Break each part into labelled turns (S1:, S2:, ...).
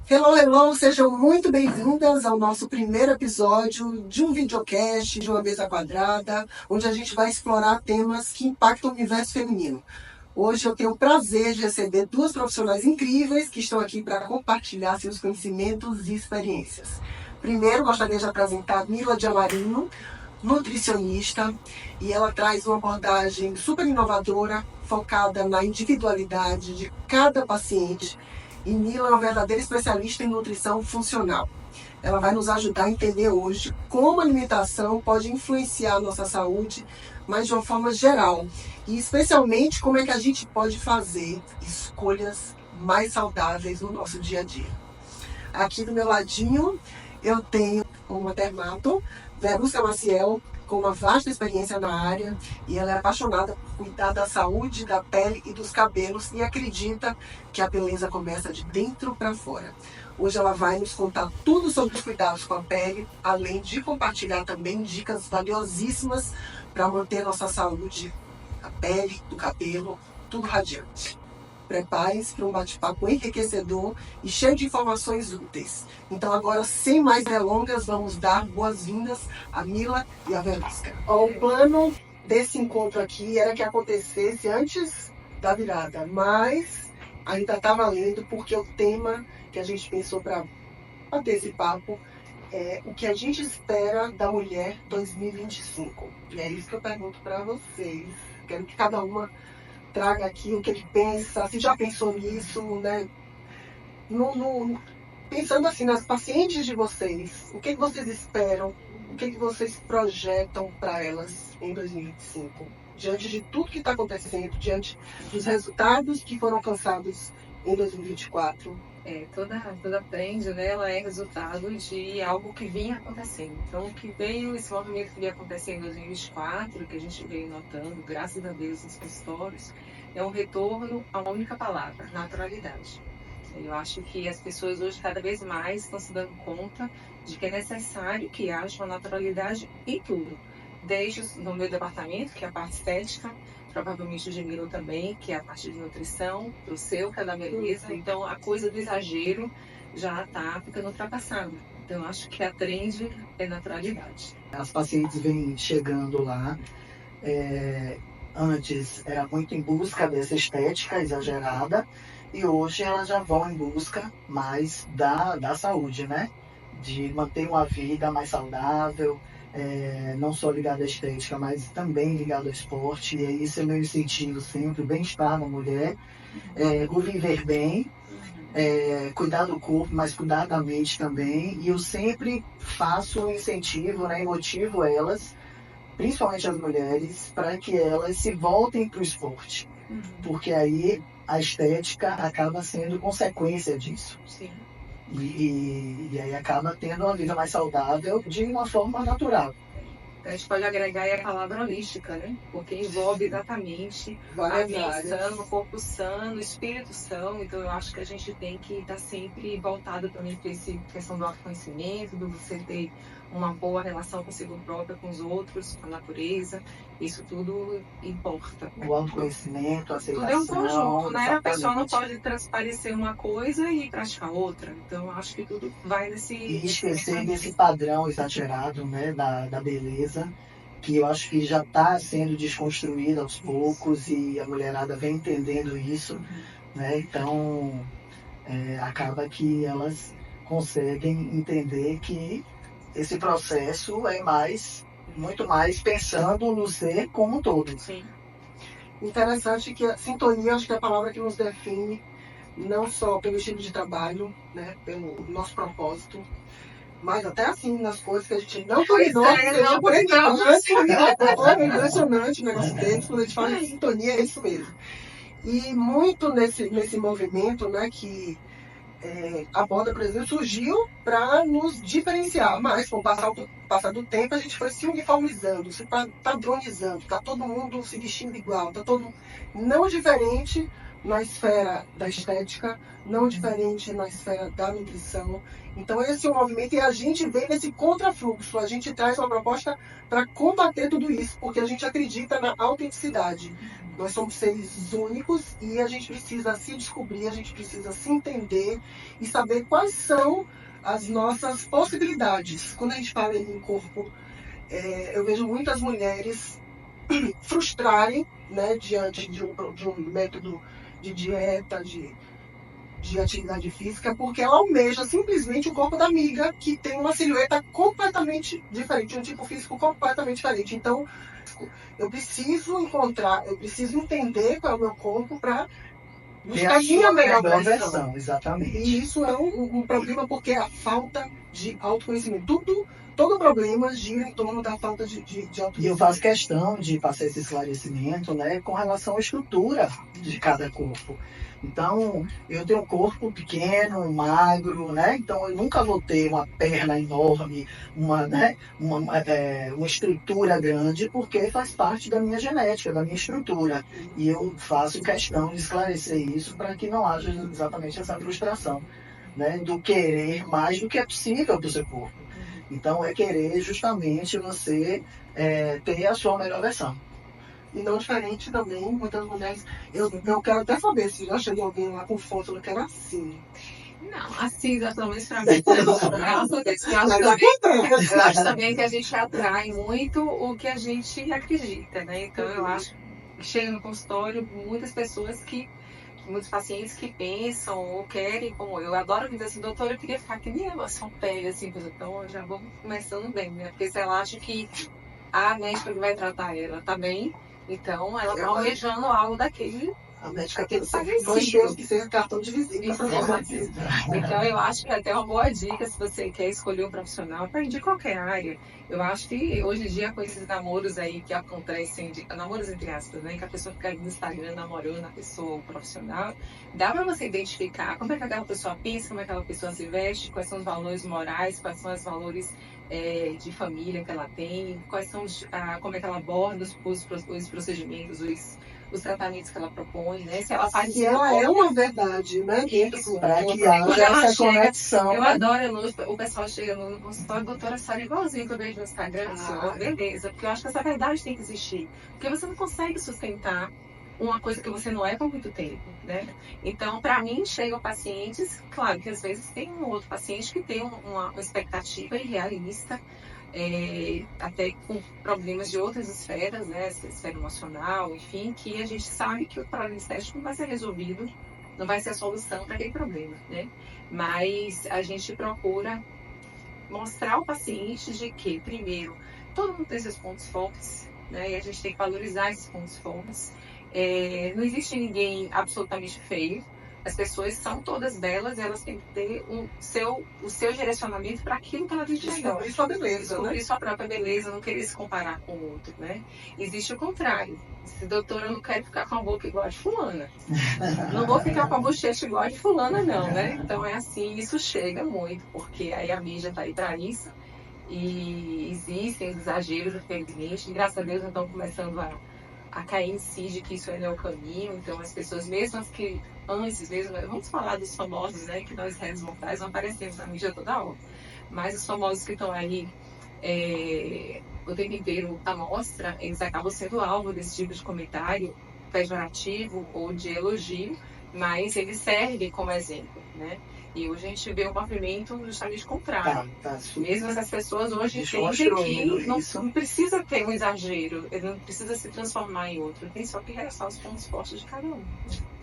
S1: Hello, hello, sejam muito bem-vindas ao nosso primeiro episódio de um videocast, de uma mesa quadrada, onde a gente vai explorar temas que impactam o universo feminino. Hoje eu tenho o prazer de receber duas profissionais incríveis que estão aqui para compartilhar seus conhecimentos e experiências. Primeiro, gostaria de apresentar Mila de Amarinho, nutricionista, e ela traz uma abordagem super inovadora, focada na individualidade de cada paciente. E Mila é uma verdadeira especialista em nutrição funcional. Ela vai nos ajudar a entender hoje como a alimentação pode influenciar a nossa saúde, mas de uma forma geral. E especialmente como é que a gente pode fazer escolhas mais saudáveis no nosso dia a dia. Aqui do meu ladinho eu tenho uma dermato, Verusca Maciel, com uma vasta experiência na área, e ela é apaixonada por cuidar da saúde, da pele e dos cabelos e acredita que a beleza começa de dentro para fora. Hoje ela vai nos contar tudo sobre os cuidados com a pele, além de compartilhar também dicas valiosíssimas para manter nossa saúde, a pele, do cabelo, tudo radiante. Prepare-se para um bate-papo enriquecedor e cheio de informações úteis. Então agora, sem mais delongas, vamos dar boas-vindas a Mila e a Verusca. O plano desse encontro aqui era que acontecesse antes da virada, mas ainda está valendo porque o tema que a gente pensou para ter esse papo é o que a gente espera da mulher 2025. E é isso que eu pergunto para vocês. Quero que cada uma traga aqui o que ele pensa, se já pensou nisso, né? Pensando assim nas pacientes de vocês, o que vocês esperam, o que vocês projetam para elas em 2025? Diante de tudo que está acontecendo, diante dos resultados que foram alcançados em 2024.
S2: Toda trend, né, ela é resultado de algo que vinha acontecendo. Então, o que veio, esse movimento que veio acontecendo em 2024, que a gente veio notando, graças a Deus, nos consultórios, é um retorno a uma única palavra, naturalidade. Eu acho que as pessoas hoje, cada vez mais, estão se dando conta de que é necessário que haja uma naturalidade em tudo. Desde no meu departamento, que é a parte estética, provavelmente o de Milo também, que é a parte de nutrição, do seu, que é da beleza. Então, a coisa do exagero já está ficando ultrapassada. Então, eu acho que a trend é naturalidade.
S3: As pacientes vêm chegando lá, antes era muito em busca dessa estética exagerada, e hoje elas já vão em busca mais da saúde, né? De manter uma vida mais saudável, não só ligado à estética, mas também ligado ao esporte. E isso é meu incentivo sempre, o bem-estar da mulher, o viver bem, cuidar do corpo, mas cuidar da mente também. E eu sempre faço um incentivo, né, e motivo elas, principalmente as mulheres, para que elas se voltem para o esporte. Porque aí a estética acaba sendo consequência disso.
S2: Sim.
S3: E aí acaba tendo uma vida mais saudável de uma forma natural.
S2: A gente pode agregar aí a palavra holística, né? Porque envolve exatamente a mente sã, o corpo sã, o espírito são. Então eu acho que a gente tem que estar sempre voltado também para essa questão do autoconhecimento, do você ter uma boa relação consigo própria, com os outros, com a natureza. Isso tudo importa.
S3: O autoconhecimento, a aceitação.
S2: Tudo é um conjunto, né?
S3: Exatamente.
S2: A pessoa não pode transparecer uma coisa e praticar outra. Então eu acho que tudo vai nesse...
S3: E esquecer desse padrão exagerado, né, da beleza, que eu acho que já está sendo desconstruído aos poucos e a mulherada vem entendendo isso, né? Então acaba que elas conseguem entender que esse processo é muito mais pensando no ser como um todo.
S2: Sim.
S1: Interessante que a sintonia, acho que é a palavra que nos define, não só pelo estilo de trabalho, né, pelo nosso propósito, mas até assim, nas coisas que a gente não combinou,
S2: não por enquanto.
S1: É impressionante o negócio deles, quando a gente fala de sintonia, é isso mesmo. E muito nesse movimento, né, que a moda, por exemplo, surgiu para nos diferenciar, mas com o passar do tempo a gente foi se uniformizando, se padronizando, tá todo mundo se vestindo igual, tá todo não diferente, na esfera da estética, não diferente na esfera da nutrição. Então esse é o movimento e a gente vem nesse contrafluxo, a gente traz uma proposta para combater tudo isso, porque a gente acredita na autenticidade. Nós somos seres únicos e a gente precisa se descobrir, a gente precisa se entender e saber quais são as nossas possibilidades. Quando a gente fala em corpo, eu vejo muitas mulheres frustrarem, né, diante de um método de dieta, de atividade física, porque ela almeja simplesmente o corpo da amiga, que tem uma silhueta completamente diferente, um tipo físico completamente diferente. Então, eu preciso entender qual é o meu corpo para buscar a minha melhor versão.
S3: Exatamente.
S1: E isso é um problema, porque é a falta de autoconhecimento. Todo problema gira em torno da falta de autoconhecimento.
S3: E eu faço questão de passar esse esclarecimento, né, com relação à estrutura de cada corpo. Então, eu tenho um corpo pequeno, magro, né? Então eu nunca vou ter uma perna enorme, uma estrutura grande, porque faz parte da minha genética, da minha estrutura. E eu faço questão de esclarecer isso para que não haja exatamente essa frustração, né? Do querer mais do que é possível para o seu corpo. Então é querer justamente você ter a sua melhor versão.
S1: E não diferente também, muitas mulheres. Eu quero até saber se já chegou alguém lá com foto, eu quero assim.
S2: Não, assim, exatamente pra mim. Eu acho também que a gente atrai muito o que a gente acredita, né? Então eu acho que chega no consultório muitos pacientes que pensam ou querem, como eu adoro dizer assim, doutora, eu queria ficar que nem ela, só pele, assim, então eu já vou começando bem, né? Porque se ela acha que a médica que vai tratar ela tá bem, então ela tá almejando algo daquele.
S1: A médica tem que ser cartão de visita.
S2: Então eu acho que até uma boa dica, se você quer escolher um profissional, para de qualquer área. Eu acho que hoje em dia, com esses namoros aí que acontecem, namoros entre aspas, né, que a pessoa fica no Instagram namorando a pessoa, o profissional, dá para você identificar como é que aquela pessoa pensa, como é que aquela pessoa se veste, quais são os valores morais, quais são os valores de família que ela tem, quais são como é que ela aborda os procedimentos, os tratamentos que ela propõe, né? Se ela faz
S1: ela é uma verdade, né?
S3: Para que haja essa conexão.
S2: Eu adoro, o pessoal chega no consultório, doutora Sara, igualzinho que eu vejo no Instagram, beleza, porque eu acho que essa verdade tem que existir. Porque você não consegue sustentar uma coisa que você não é por muito tempo, né? Então, para mim, chegam pacientes, claro que às vezes tem um outro paciente que tem uma expectativa irrealista, até com problemas de outras esferas, né? Esfera emocional, enfim, que a gente sabe que o problema estético não vai ser resolvido, não vai ser a solução para aquele problema, né? Mas a gente procura mostrar ao paciente de que, primeiro, todo mundo tem seus pontos fortes, né? E a gente tem que valorizar esses pontos fortes. Não existe ninguém absolutamente feio. As pessoas são todas belas e elas têm que ter o seu direcionamento para aquilo que ela tem de melhor.
S1: Descobrir sua beleza,
S2: descobrir sua própria beleza, não querer se comparar com o outro, né? Existe o contrário. Se doutora, eu não quero ficar com a boca igual a de fulana. Não vou ficar com a bochecha igual a de fulana, não, né? Então é assim, isso chega muito, porque aí a mídia está aí para isso. E existem os exageros, infelizmente. Graças a Deus, não estão começando a cair em si de que isso não é o caminho. Então as pessoas mesmas que antes mesmo, vamos falar dos famosos, né, que nós réis mortais não aparecemos na mídia toda hora, mas os famosos que estão aí o tempo inteiro à mostra, eles acabam sendo alvo desse tipo de comentário pejorativo ou de elogio, mas ele serve como exemplo, né? E hoje a gente vê um movimento justamente contrário. Mesmo essas pessoas hoje entendem que não precisa ter um exagero, ele não precisa se transformar em outro, tem só que realçar os pontos fortes de cada um.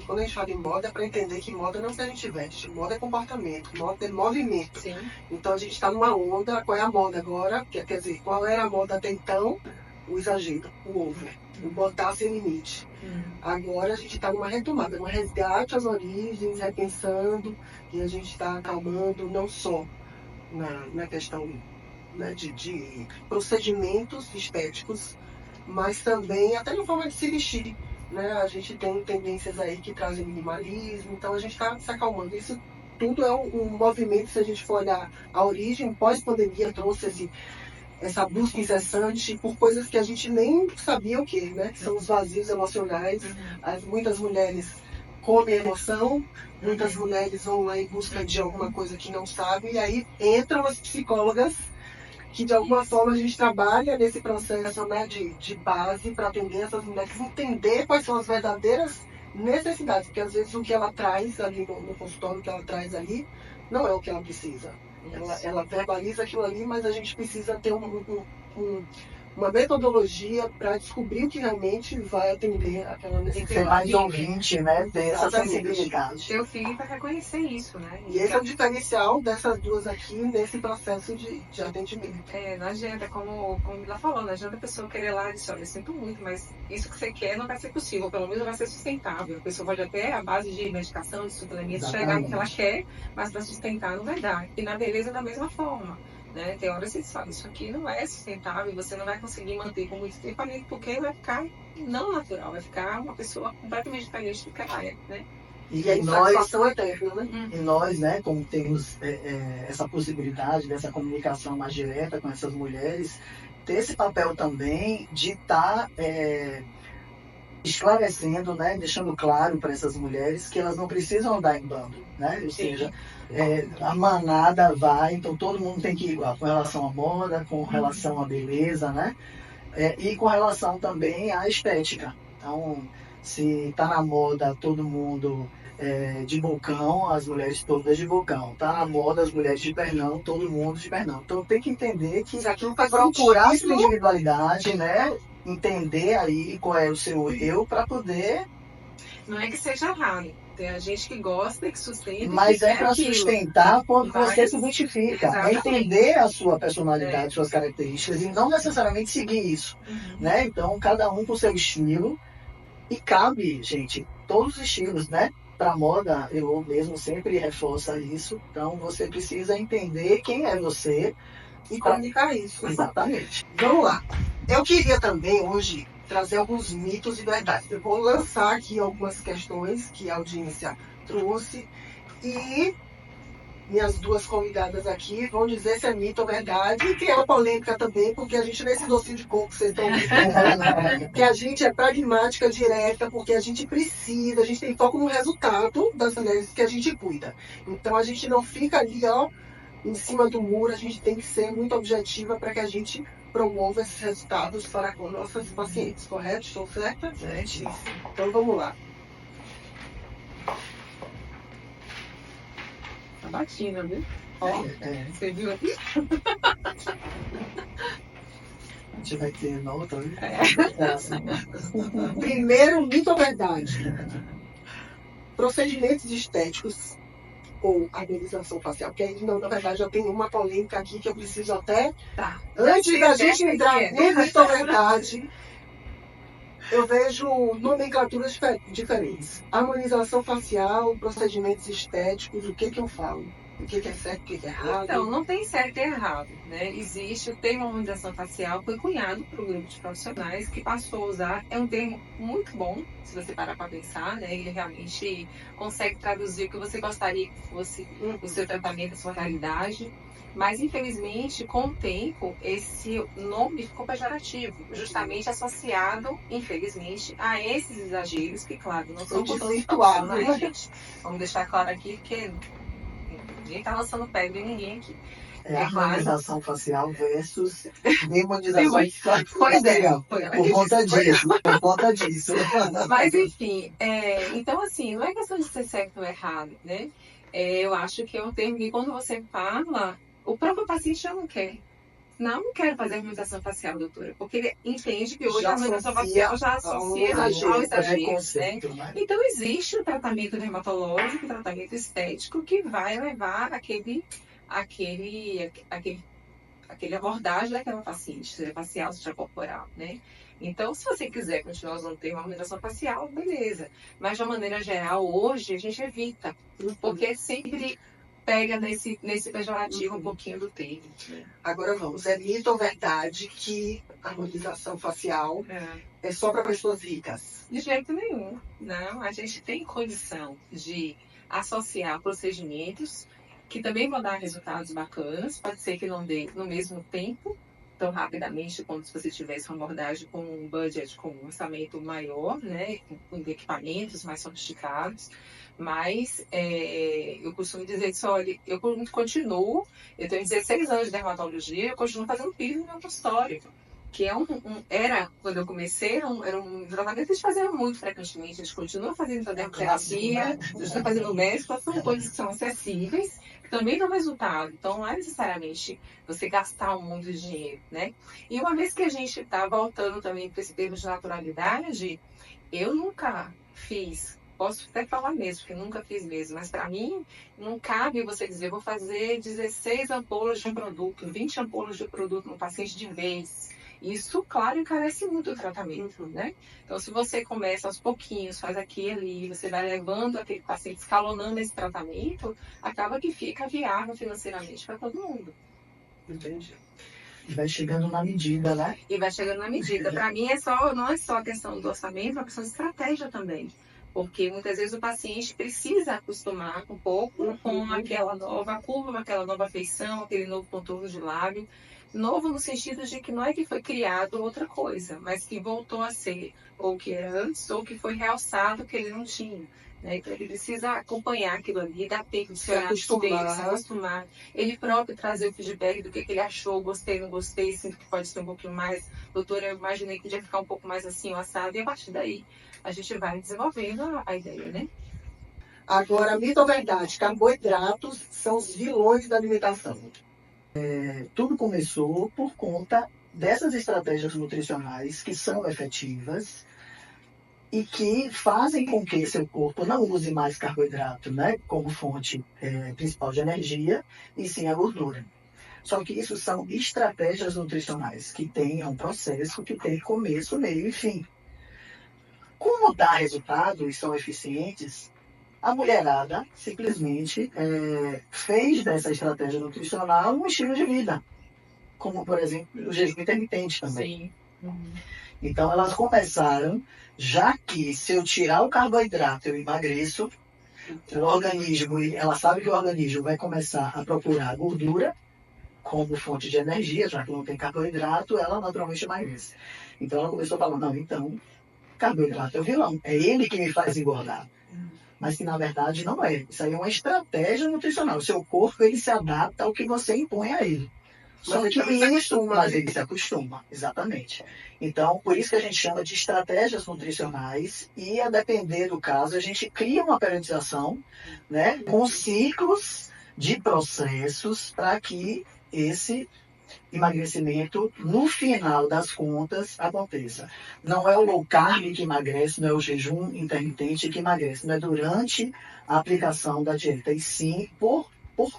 S1: Quando a gente fala em moda, é para entender que moda não é o que a gente veste, moda é comportamento, moda é movimento.
S2: Sim.
S1: Então a gente está numa onda, qual é a moda agora? Quer dizer, qual era a moda até então? O exagero, o over, o botar sem limite. Agora a gente está numa retomada, num resgate às origens, repensando, e a gente está acalmando não só na questão, né, de procedimentos estéticos, mas também até na forma de se vestir. Né? A gente tem tendências aí que trazem minimalismo, então a gente está se acalmando. Isso tudo é um movimento, se a gente for olhar a origem, pós-pandemia trouxe essa busca incessante por coisas que a gente nem sabia o que, né? Que são os vazios emocionais. Muitas mulheres come emoção, muitas mulheres vão lá em busca de alguma coisa que não sabem, e aí entram as psicólogas, que de alguma forma a gente trabalha nesse processo, né, de base para atender essas mulheres, entender quais são as verdadeiras necessidades, porque às vezes o que ela traz ali no consultório, o que ela traz ali, não é o que ela precisa. Ela verbaliza aquilo ali, mas a gente precisa ter uma metodologia para descobrir o que realmente vai atender aquela
S3: Tem que
S1: necessidade.
S3: ser mais ouvinte, né? Ter essa
S1: Exatamente.
S3: sensibilidade.
S2: Teu filho para reconhecer isso, né?
S1: E esse é o diferencial dessas duas aqui nesse processo de atendimento.
S2: Não adianta, como ela falou, não adianta a pessoa querer lá e dizer, olha, eu sinto muito, mas isso que você quer não vai ser possível, pelo menos não vai ser sustentável. A pessoa pode até, à base de medicação, de suplementos, chegar no que ela quer, mas para sustentar não vai dar. E na beleza da mesma forma. Né? Tem horas que você fala, isso aqui não é sustentável, você não vai conseguir manter por muito tempo, porque vai ficar não natural, vai ficar uma pessoa completamente diferente do que ela é, né?
S1: E a insatisfação eterna, né?
S3: E nós, né, como temos essa possibilidade dessa comunicação mais direta com essas mulheres, ter esse papel também de estar esclarecendo, né, deixando claro para essas mulheres que elas não precisam andar em bando, né? Ou seja, a manada vai, então todo mundo tem que ir igual, com relação à moda, com relação à beleza, né? E com relação também à estética. Então, se está na moda todo mundo de bocão, as mulheres todas de bocão. Está na moda as mulheres de pernão, todo mundo de pernão. Então tem que entender que procurar essa individualidade, né? Entender aí qual é o seu eu para poder...
S2: Não é que seja errado. Tem a gente que gosta, que sustenta.
S3: Mas é para sustentar quando você se identifica.
S2: Exatamente.
S3: É entender a sua personalidade, suas características, e não necessariamente seguir isso. Né? Então, cada um com seu estilo. E cabe, gente, todos os estilos, né? Para moda, eu mesmo sempre reforço isso. Então, você precisa entender quem é você.
S1: E comunicar isso.
S3: Exatamente.
S1: Vamos lá. Eu queria também hoje trazer alguns mitos e verdades. Eu vou lançar aqui algumas questões que a audiência trouxe e minhas duas convidadas aqui vão dizer se é mito ou verdade. E tem a polêmica também, porque a gente nesse docinho de coco, vocês estão vendo, que a gente é pragmática, direta, porque a gente precisa, a gente tem foco no resultado das mulheres que a gente cuida. Então a gente não fica ali, ó, em cima do muro, a gente tem que ser muito objetiva para que a gente promova esses resultados para com nossas pacientes, correto? Estou certa?
S3: Certíssimo.
S1: Então vamos lá.
S2: Tá batida, viu? Ó, você viu aqui?
S3: A gente vai ter nota, né?
S1: Primeiro, mito ou verdade? Procedimentos estéticos ou harmonização facial, porque aí, não, na verdade, eu tenho uma polêmica aqui que eu preciso até...
S2: Tá.
S1: Antes da gente entrar no mito ou verdade, eu vejo nomenclaturas diferentes. Harmonização facial, procedimentos estéticos, o que eu falo? O que é certo, o que é errado?
S2: Então, não tem certo e errado, né? Existe o termo harmonização facial, foi cunhado por um grupo de profissionais que passou a usar. É um termo muito bom, se você parar para pensar, né? Ele realmente consegue traduzir o que você gostaria que fosse o seu tratamento, a sua realidade. Mas, infelizmente, com o tempo, esse nome ficou pejorativo, justamente associado, infelizmente, a esses exageros que, claro, não são
S1: virtual,
S2: né, gente? Vamos deixar claro aqui, porque ninguém está lançando pedra em ninguém aqui.
S3: Harmonização facial versus demonização
S2: Pois é,
S3: facial. Por conta disso.
S2: Mas, enfim, então, assim, não é questão de ser certo ou errado, né? Eu acho que é um termo que, quando você fala, o próprio paciente já não quer. Não quero fazer harmonização facial, doutora, porque ele entende que hoje a harmonização facial já associa ao exagero, né? Então, existe o tratamento dermatológico, o tratamento estético, que vai levar aquele abordagem daquela paciente, seja facial, seja corporal, né? Então, se você quiser continuar usando o termo harmonização facial, beleza. Mas, de uma maneira geral, hoje, a gente evita, porque sempre pega nesse pejorativo um pouquinho do termo.
S1: Agora vamos, é mito ou verdade que a harmonização facial é só para pessoas ricas?
S2: De jeito nenhum, não. A gente tem condição de associar procedimentos que também vão dar resultados bacanas, pode ser que não dê no mesmo tempo, tão rapidamente como se você tivesse uma abordagem com um budget, com um orçamento maior, né, com equipamentos mais sofisticados, mas eu costumo dizer isso, olha, eu continuo, eu tenho 16 anos de dermatologia, eu continuo fazendo peeling no meu consultório, que era, quando eu comecei, era um tratamento que a gente fazia muito frequentemente, a gente continua fazendo a dermoterapia, a gente está fazendo mescla, são coisas que são acessíveis, que também dão resultado, então não é necessariamente você gastar muito dinheiro, né? E uma vez que a gente está voltando também para esse termo de naturalidade, eu nunca fiz, posso até falar mesmo, porque nunca fiz mesmo, mas para mim não cabe você dizer, vou fazer 16 ampolas de um produto, 20 ampolas de produto no paciente de vez. Isso, claro, encarece muito o tratamento, né? Então, se você começa aos pouquinhos, faz aqui e ali, você vai levando aquele paciente, escalonando esse tratamento, acaba que fica viável financeiramente para todo mundo.
S1: Entendi.
S3: E vai chegando na medida, né?
S2: E vai chegando na medida. Para mim, não é só a questão do orçamento, é uma questão de estratégia também. Porque muitas vezes o paciente precisa acostumar um pouco com aquela nova curva, aquela nova feição, aquele novo contorno de lábio. Novo no sentido de que não é que foi criado outra coisa, mas que voltou a ser ou que era antes, ou que foi realçado que ele não tinha. Né? Então ele precisa acompanhar aquilo ali, dar tempo de se acostumar. Ele próprio trazer o feedback do que ele achou, gostei, não gostei, sinto que pode ser um pouquinho mais. Doutora, eu imaginei que podia ficar um pouco mais assim, assado, e a partir daí a gente vai desenvolvendo a ideia, né?
S1: Agora, mito ou verdade, carboidratos são os vilões da alimentação.
S3: Tudo começou por conta dessas estratégias nutricionais que são efetivas e que fazem com que seu corpo não use mais carboidrato, né, como fonte principal de energia, e sim a gordura. Só que isso são estratégias nutricionais que têm um processo que tem começo, meio e fim. Como dá resultado e são eficientes, a mulherada simplesmente fez dessa estratégia nutricional um estilo de vida, como, por exemplo, o jejum intermitente também.
S2: Sim. Uhum.
S3: Então, elas começaram, já que se eu tirar o carboidrato, eu emagreço, o organismo, ela sabe que o organismo vai começar a procurar gordura como fonte de energia, já que não tem carboidrato, ela naturalmente emagrece. Então, ela começou a falar, não, então, carboidrato é o vilão, é ele que me faz engordar. Mas que, na verdade, não é. Isso aí é uma estratégia nutricional. O seu corpo, ele se adapta ao que você impõe a ele. Só que mas ele se acostuma, exatamente. Então, por isso que a gente chama de estratégias nutricionais e, a depender do caso, a gente cria uma periodização, né, com ciclos de processos para que esse emagrecimento, no final das contas, aconteça. Não é o low carb que emagrece, não é o jejum intermitente que emagrece, não é durante a aplicação da dieta, e sim por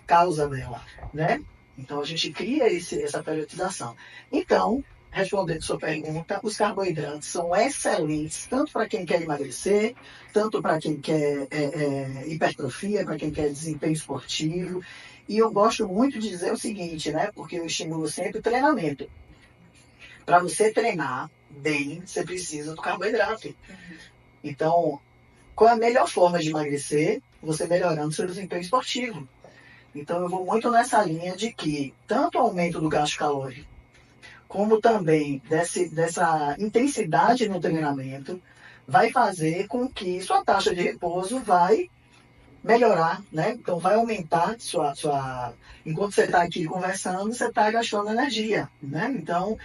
S3: causa dela, né? Então, a gente cria essa periodização. Então, respondendo sua pergunta, os carboidratos são excelentes, tanto para quem quer emagrecer, tanto para quem quer hipertrofia, para quem quer desempenho esportivo. E eu gosto muito de dizer o seguinte, né? Porque eu estimulo sempre o treinamento. Para você treinar bem, você precisa do carboidrato. Então, qual é a melhor forma de emagrecer? Você melhorando seu desempenho esportivo. Então, eu vou muito nessa linha de que tanto o aumento do gasto calórico, como também dessa intensidade no treinamento, vai fazer com que sua taxa de repouso vai melhorar, né? Então, vai aumentar enquanto você está aqui conversando, você está gastando energia, né? Então,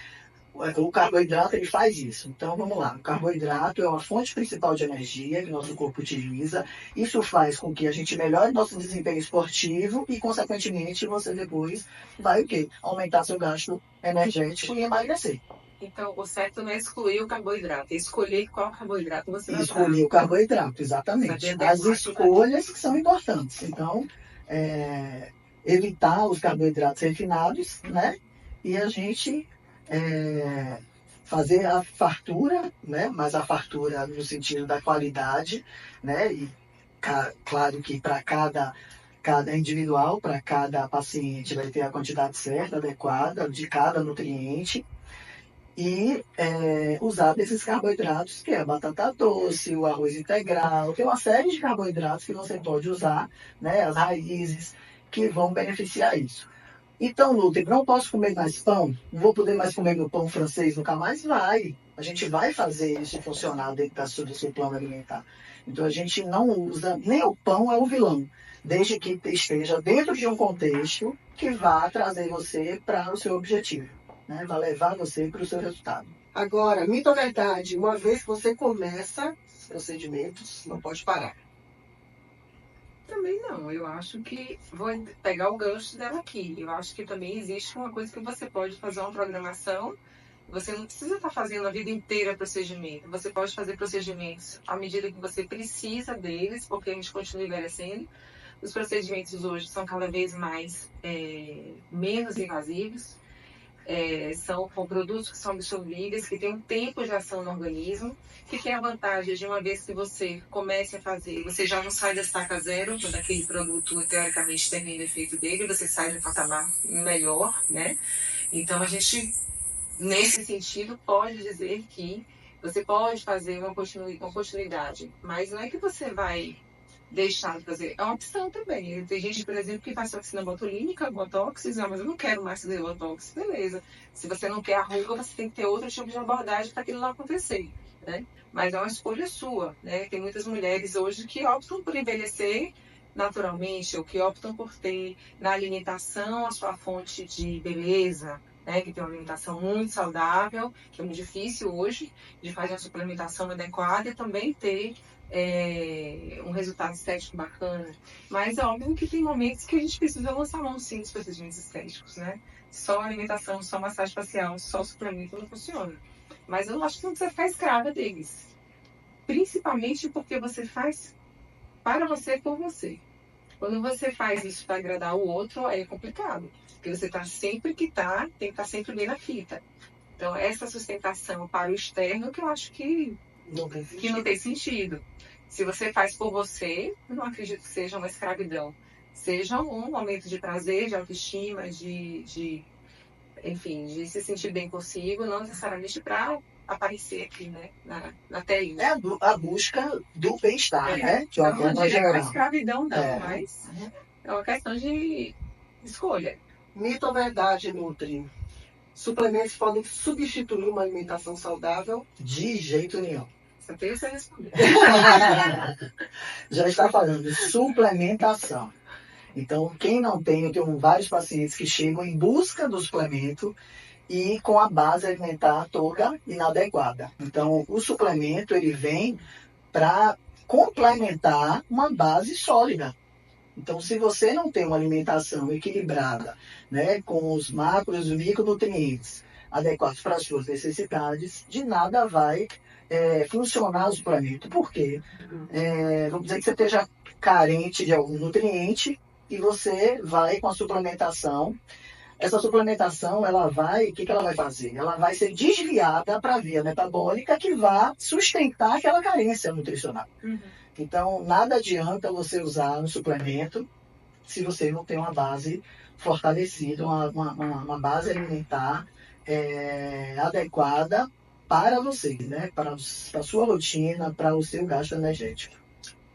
S3: o carboidrato, ele faz isso. Então, vamos lá. O carboidrato é uma fonte principal de energia que o nosso corpo utiliza. Isso faz com que a gente melhore nosso desempenho esportivo e, consequentemente, você depois vai o quê? Aumentar seu gasto energético e emagrecer.
S2: Então, o certo não é excluir o carboidrato, é escolher qual carboidrato você vai usar.
S3: Escolher o carboidrato, exatamente. As escolhas que são importantes. Então, evitar os carboidratos refinados, né? E a gente fazer a fartura, né? Mas a fartura no sentido da qualidade, né? E claro que para cada individual, para cada paciente, vai ter a quantidade certa, adequada de cada nutriente. E usar desses carboidratos, que é a batata doce, o arroz integral, tem uma série de carboidratos que você pode usar, né? As raízes, que vão beneficiar isso. Então, Nutri, não posso comer mais pão? Não vou poder mais comer meu pão francês nunca mais? Vai. A gente vai fazer isso funcionar dentro do seu plano alimentar. Então, a gente não usa, nem o pão é o vilão, desde que esteja dentro de um contexto que vá trazer você para o seu objetivo, né? Vai levar você para o seu resultado.
S1: Agora, mito ou verdade, uma vez que você começa os procedimentos, não pode parar.
S2: Também não, eu acho que vou pegar o gancho dela aqui. Eu acho que também existe uma coisa que você pode fazer uma programação. Você não precisa estar fazendo a vida inteira procedimento. Você pode fazer procedimentos à medida que você precisa deles, porque a gente continua envelhecendo. Os procedimentos hoje são cada vez mais menos invasivos. São com produtos que são absorvíveis, que têm um tempo de ação no organismo, que tem a vantagem de, uma vez que você comece a fazer, você já não sai da estaca zero, quando aquele produto, teoricamente, termina o efeito dele, você sai de um patamar melhor, né? Então, a gente, nesse sentido, pode dizer que você pode fazer uma continuidade, mas não é que você vai deixar de fazer. É uma opção também. Tem gente, por exemplo, que faz toxina botulínica, botox, e diz, mas eu não quero mais fazer botox. Beleza. Se você não quer a ruga, você tem que ter outro tipo de abordagem para aquilo não acontecer, né? Mas é uma escolha sua, né? Tem muitas mulheres hoje que optam por envelhecer naturalmente, ou que optam por ter na alimentação a sua fonte de beleza, né? Que tem uma alimentação muito saudável, que é muito difícil hoje de fazer uma suplementação adequada, e também ter um resultado estético bacana. Mas é óbvio que tem momentos que a gente precisa lançar mão, sim, dos procedimentos estéticos, né? Só alimentação, só massagem facial, só suplemento não funciona. Mas eu acho que não precisa ficar escrava deles. Principalmente porque você faz para você e por você. Quando você faz isso para agradar o outro, aí é complicado. Porque você tá sempre tem que estar sempre bem na fita. Então, essa sustentação para o externo que eu acho que não tem sentido. Se você faz por você, eu não acredito que seja uma escravidão. Seja um momento de prazer, de autoestima, enfim, de se sentir bem consigo, não necessariamente para aparecer aqui, né, na telinha.
S3: É a busca do bem-estar, né? De uma
S2: não
S3: forma
S2: diria
S3: geral.
S2: escravidão, não, mas é uma questão de escolha.
S1: Mito ou verdade, Nutri? Suplementos podem substituir uma alimentação saudável?
S3: De jeito nenhum.
S2: Só tem você responder.
S3: Já está falando de suplementação. Então, quem não tem, eu tenho vários pacientes que chegam em busca do suplemento e com a base alimentar toda inadequada. Então, o suplemento ele vem para complementar uma base sólida. Então, se você não tem uma alimentação equilibrada, né, com os macros e micronutrientes adequados para as suas necessidades, de nada vai funcionar o suplemento. Por quê? Vamos dizer que você esteja carente de algum nutriente e você vai com a suplementação. Essa suplementação, o que ela vai fazer? Ela vai ser desviada para a via metabólica que vai sustentar aquela carência nutricional.
S2: Uhum.
S3: Então, nada adianta você usar um suplemento se você não tem uma base fortalecida, uma base alimentar adequada para você, né? Para a sua rotina, para o seu gasto energético.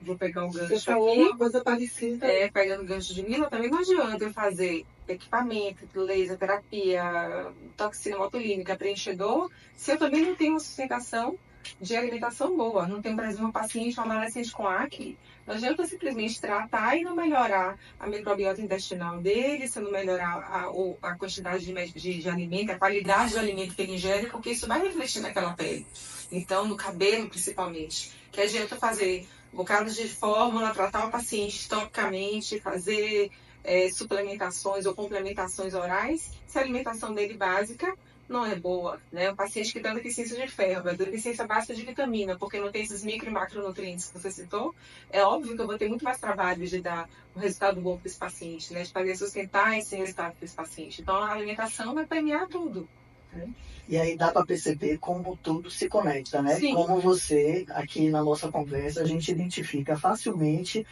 S2: Vou pegar um gancho
S1: Você falou
S2: aqui.
S1: uma coisa parecida.
S2: Pegando o gancho de Mila, também não adianta eu fazer equipamento, laser, terapia, toxina botulínica, preenchedor, se eu também não tenho uma sustentação de alimentação boa. Não tem, por exemplo, um paciente, um adolescente com acne, não adianta simplesmente tratar e não melhorar a microbiota intestinal dele, se não melhorar a quantidade de alimento, a qualidade do alimento que ele ingere, porque isso vai refletir naquela pele. Então, no cabelo, principalmente. Que adianta fazer bocados de fórmula, tratar o paciente topicamente, fazer suplementações ou complementações orais, se a alimentação dele básica não é boa, né? Um paciente que tem deficiência de ferro, deficiência básica de vitamina, porque não tem esses micro e macronutrientes que você citou, é óbvio que eu vou ter muito mais trabalho de dar um resultado bom para esse paciente, né? De poder sustentar esse resultado para esse paciente. Então, a alimentação vai permear tudo.
S3: E aí dá para perceber como tudo se conecta, né?
S2: Sim.
S3: Como você, aqui na nossa conversa, a gente identifica facilmente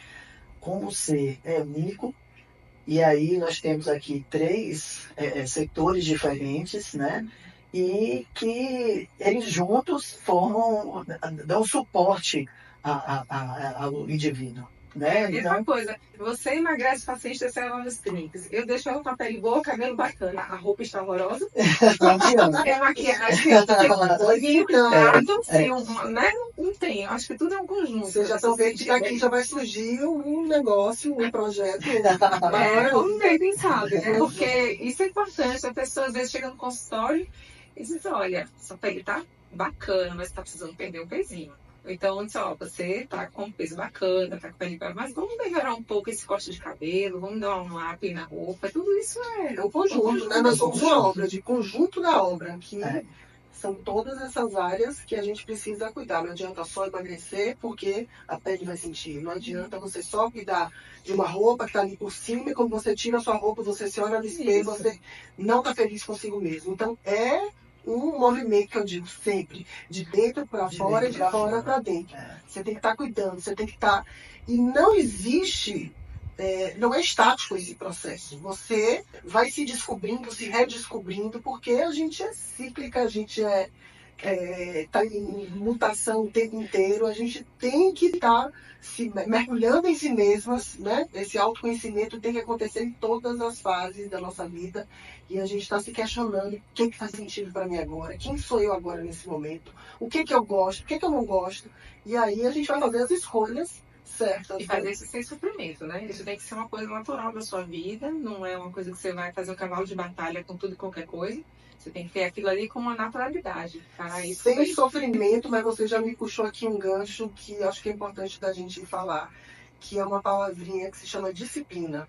S3: como ser único. E aí nós temos aqui 3 setores diferentes, né? E que eles juntos dão suporte ao indivíduo. né?
S2: Mesma coisa, você emagrece o paciente dessa ela nos trinques. Eu deixo ela com a pele boa, cabelo bacana. A roupa está horrorosa.
S3: Não adianta.
S2: É maquiagem. Pintado,
S3: É.
S2: né? Não tem. Acho que tudo é um conjunto.
S1: Vocês já estão vendo que daqui já vai surgir um negócio, um projeto.
S2: Vamos ver, quem sabe, né? Porque isso é importante. A pessoa às vezes chega no consultório e diz, olha, sua pele tá bacana, mas tá precisando perder um pezinho. Então, ó, você tá com um peso bacana, tá com pele bacana, mas vamos melhorar um pouco esse corte de cabelo, vamos dar um up na roupa, tudo isso
S1: É um conjunto, né? Nós somos uma obra, de conjunto da obra, que são todas essas áreas que a gente precisa cuidar. Não adianta só emagrecer, porque a pele vai sentir. Não adianta você só cuidar de uma roupa que tá ali por cima, e quando você tira a sua roupa, você se olha no espelho, você não tá feliz consigo mesmo. Então, é um movimento que eu digo sempre, de dentro para fora e de fora para dentro. Você tem que estar cuidando, você tem que estar... E não existe, não é estático esse processo. Você vai se descobrindo, se redescobrindo, porque a gente é cíclica, a gente está em mutação o tempo inteiro, a gente tem que estar se mergulhando em si mesmas, né? Esse autoconhecimento tem que acontecer em todas as fases da nossa vida, e a gente está se questionando o que faz sentido para mim agora, quem sou eu agora nesse momento, o que eu gosto, o que eu não gosto, e aí a gente vai fazer as escolhas certas.
S2: E fazer isso sem sofrimento, né? Isso tem que ser uma coisa natural da sua vida, não é uma coisa que você vai fazer um cavalo de batalha com tudo e qualquer coisa. Você tem que ter aquilo ali com uma naturalidade.
S1: Sem sofrimento, mas você já me puxou aqui um gancho que acho que é importante da gente falar, que é uma palavrinha que se chama disciplina.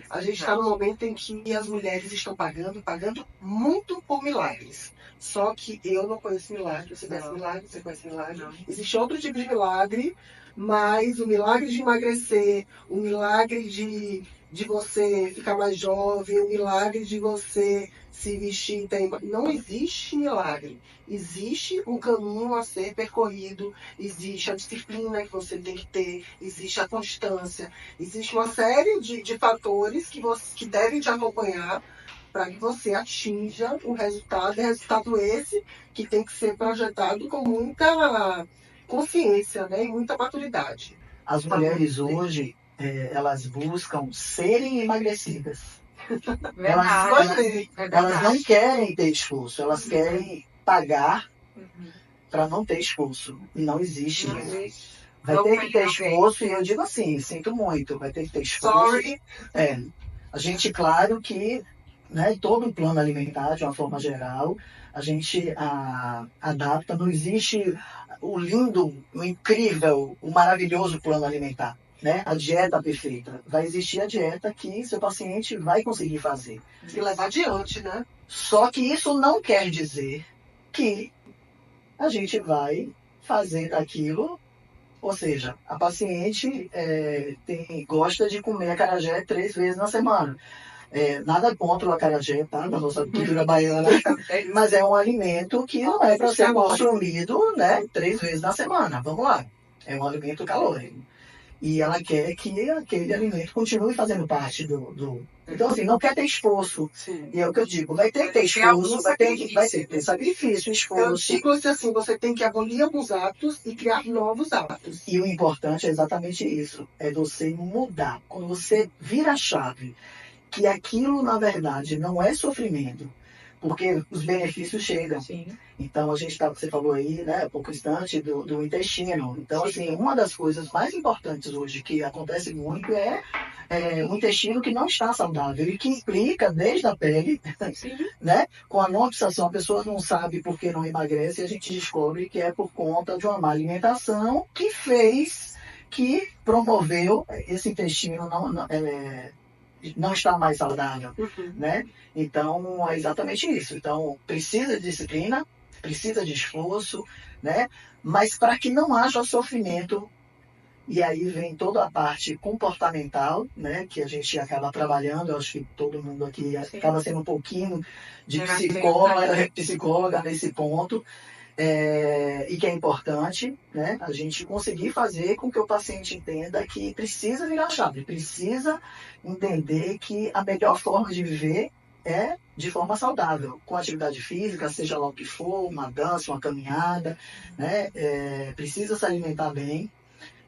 S1: A gente está no momento em que as mulheres estão pagando muito por milagres. Só que eu não conheço milagre. Você conhece milagre? Você conhece milagre? Não. Existe outro tipo de milagre, mas o milagre de emagrecer, o milagre de você ficar mais jovem, o milagre de você se vestir, não existe milagre. Existe um caminho a ser percorrido, existe a disciplina que você tem que ter, existe a constância, existe uma série de fatores que devem te acompanhar para que você atinja o resultado esse que tem que ser projetado com muita consciência, né, e muita maturidade.
S3: As mulheres hoje, elas buscam serem emagrecidas. Elas não querem ter esforço, elas querem pagar para não ter esforço. E não existe isso. Vai ter que ter esforço, e eu digo assim, sinto muito, vai ter que ter esforço.
S1: Sorry.
S3: A gente, claro que, né, todo o plano alimentar, de uma forma geral, a gente adapta, não existe o lindo, o incrível, o maravilhoso plano alimentar. Né? A dieta perfeita. Vai existir a dieta que seu paciente vai conseguir fazer.
S1: E levar adiante, né?
S3: Só que isso não quer dizer que a gente vai fazer aquilo, ou seja, a paciente gosta de comer acarajé 3 vezes na semana. Nada contra o acarajé, tá? Da nossa cultura baiana, mas é um alimento que não é para ser consumido, né, 3 vezes na semana. Vamos lá. É um alimento calórico. E ela quer que aquele alimento continue fazendo parte do... Então, assim, não quer ter esforço.
S1: Sim.
S3: E é o que eu digo, vai ter que ter esforço, vai ter que ter sacrifício, esforço.
S1: Eu digo assim, você tem que abolir alguns atos e criar novos atos.
S3: E o importante é exatamente isso, é você mudar. Quando você vira a chave, que aquilo, na verdade, não é sofrimento, porque os benefícios chegam.
S2: Sim.
S3: Então, você falou aí, né, há pouco instante, do intestino. Então, assim, uma das coisas mais importantes hoje que acontece muito é o intestino que não está saudável e que implica desde a pele, né, com a não obsessão. A pessoa não sabe por que não emagrece, e a gente descobre que é por conta de uma má alimentação que promoveu esse intestino não está mais saudável, né? Então, é exatamente isso. Então, precisa de disciplina, precisa de esforço, né? Mas para que não haja sofrimento, e aí vem toda a parte comportamental, né? Que a gente acaba trabalhando, eu acho que todo mundo aqui acaba sendo um pouquinho de psicóloga nesse ponto, e que é importante, né, a gente conseguir fazer com que o paciente entenda que precisa virar chave, precisa entender que a melhor forma de viver é de forma saudável, com atividade física, seja lá o que for, uma dança, uma caminhada, né, precisa se alimentar bem,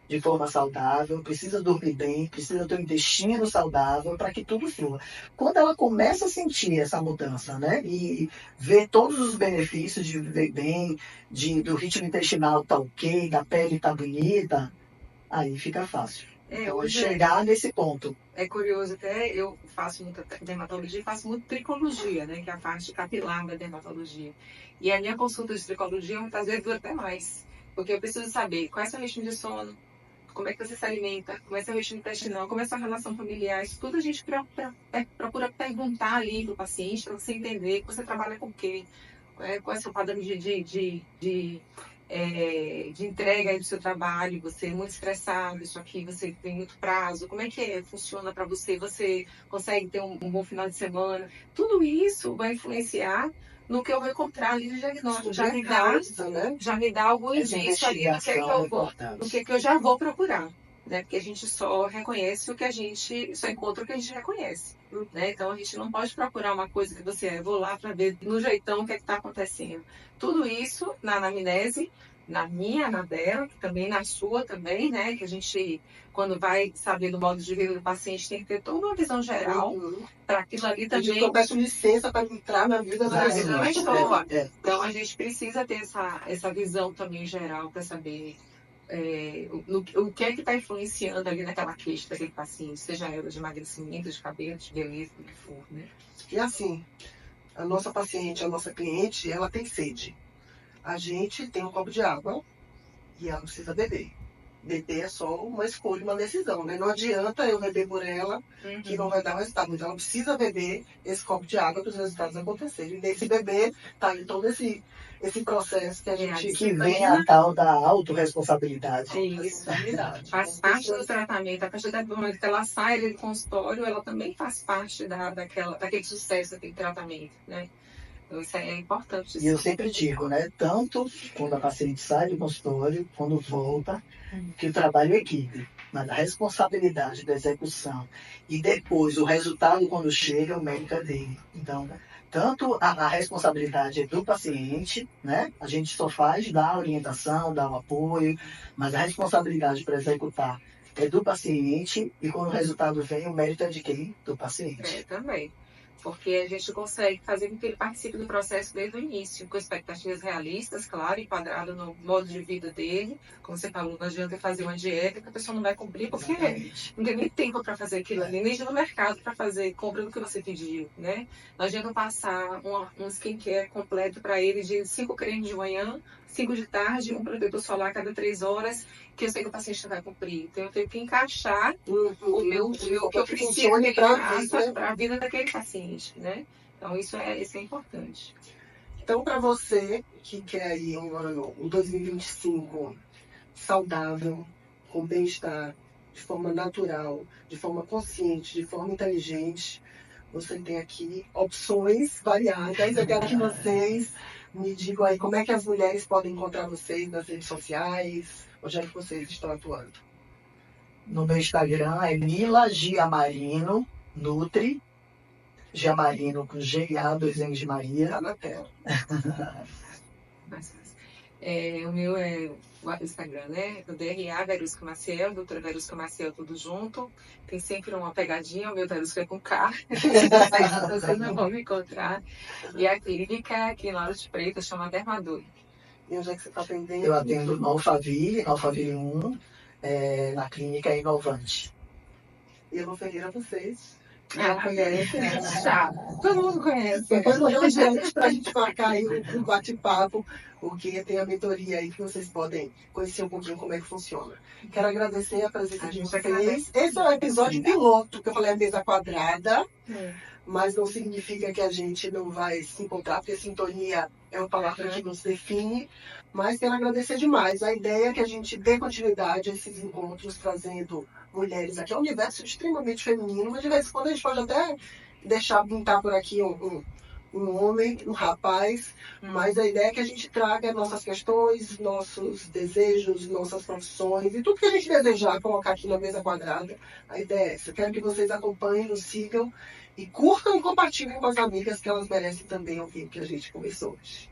S3: de forma saudável, precisa dormir bem, precisa ter um intestino saudável para que tudo flua. Quando ela começa a sentir essa mudança, né, e ver todos os benefícios de viver bem, do ritmo intestinal tá ok, da pele tá bonita, aí fica fácil. Então,
S2: Hoje
S3: chegar nesse ponto.
S2: É curioso, até eu faço muita dermatologia e faço muito tricologia, né, que é a parte capilar da dermatologia. E a minha consulta de tricologia muitas vezes dura até mais, porque eu preciso saber qual é o seu ritmo de sono, como é que você se alimenta, como é seu ritmo intestinal, como é sua relação familiar. Isso tudo a gente procura perguntar ali para o paciente, para você entender que você trabalha com o quê, qual é o seu padrão de entrega aí do seu trabalho, você é muito estressado, isso aqui você tem muito prazo, como é que funciona para você? Você consegue ter um bom final de semana? Tudo isso vai influenciar no que eu vou encontrar ali no diagnóstico. Já me dá algum indício ali do que eu já vou procurar. Né? Porque a gente só reconhece só encontra o que a gente reconhece. Né? Então a gente não pode procurar uma coisa que você vou lá para ver no jeitão o que é que está acontecendo. Tudo isso na anamnese, na minha, na dela, também na sua também, né? Que a gente, quando vai saber do modo de vida do paciente, tem que ter toda uma visão geral para aquilo ali também.
S1: Eu peço licença para entrar na vida da
S2: pessoa. Então a gente precisa ter essa visão também geral para saber o que é que está influenciando ali naquela queixa daquele paciente, seja ela de emagrecimento, de cabelo, de beleza, do que for, né?
S1: E assim, a nossa paciente, a nossa cliente, ela tem sede. A gente tem um copo de água e ela precisa beber. Beber é só uma escolha, uma decisão, né? Não adianta eu beber por ela, que não vai dar o resultado. Então, ela precisa beber esse copo de água para os resultados acontecerem. E nesse beber, tá em todo esse processo que a gente...
S3: Que vem a tal da autorresponsabilidade.
S2: Isso, faz parte do tratamento. A partir do momento que ela sai do consultório, ela também faz parte daquele sucesso, daquele tratamento, né? Então, isso é importante.
S3: E eu sempre digo, né? Tanto quando a paciente sai do consultório, quando volta, que o trabalho é equipe. Mas a responsabilidade da execução e depois o resultado quando chega, o médico é dele. Então, tanto a responsabilidade é do paciente, né? A gente só faz dar a orientação, dar o apoio, mas a responsabilidade para executar é do paciente e quando o resultado vem, o mérito é de quem? Do paciente.
S2: Também. Porque a gente consegue fazer com que ele participe do processo desde o início, com expectativas realistas, claro, enquadrado no modo de vida dele. Como você falou, não adianta fazer uma dieta que a pessoa não vai cumprir, porque não tem nem tempo para fazer aquilo ali, nem no mercado para fazer compra do que você pediu, né? Não adianta passar um skincare completo para ele de 5 cremes de manhã, 5 de tarde, um protetor solar a cada 3 horas, que eu sei que o paciente não vai cumprir. Então, eu tenho que encaixar o que eu preciso para a vida daquele paciente, né? Então, isso é importante.
S1: Então, para você que quer aí um 2025 saudável, com bem-estar, de forma natural, de forma consciente, de forma inteligente, você tem aqui opções variadas. Eu quero que vocês me digam aí como é que as mulheres podem encontrar vocês nas redes sociais, onde é que vocês estão atuando.
S3: No meu Instagram é Mila Giamarino Nutri, Giamarino com G-A, 2 N's de Maria.
S1: Tá na tela.
S2: O meu é o Instagram, né? O DRA Verusca Maciel, doutora Verusca Maciel, tudo junto. Tem sempre uma pegadinha, o meu Verusca é com K. Vocês não vão me encontrar. E a clínica aqui em Lauro de Freitas chama Dermador.
S1: E onde é que você está atendendo?
S3: Eu atendo no Alphaville 1, na clínica Inovante.
S1: E eu vou referir a vocês.
S2: Conhece? Já. Todo mundo conhece.
S1: Depois mandamos gente para a gente marcar aí um bate-papo, porque tem a mentoria aí que vocês podem conhecer um pouquinho como é que funciona. Quero agradecer a presença de vocês. Esse é o episódio piloto, que eu falei a mesa quadrada, mas não significa que a gente não vai se encontrar, porque sintonia é uma palavra que nos define. Mas quero agradecer demais. A ideia é que a gente dê continuidade a esses encontros, trazendo mulheres aqui. É um universo extremamente feminino, mas de vez em quando a gente pode até deixar pintar por aqui um homem, um rapaz, mas a ideia é que a gente traga nossas questões, nossos desejos, nossas profissões e tudo que a gente desejar colocar aqui na mesa quadrada. A ideia é essa. Eu quero que vocês acompanhem, nos sigam e curtam e compartilhem com as amigas, que elas merecem também ouvir o que a gente conversou hoje.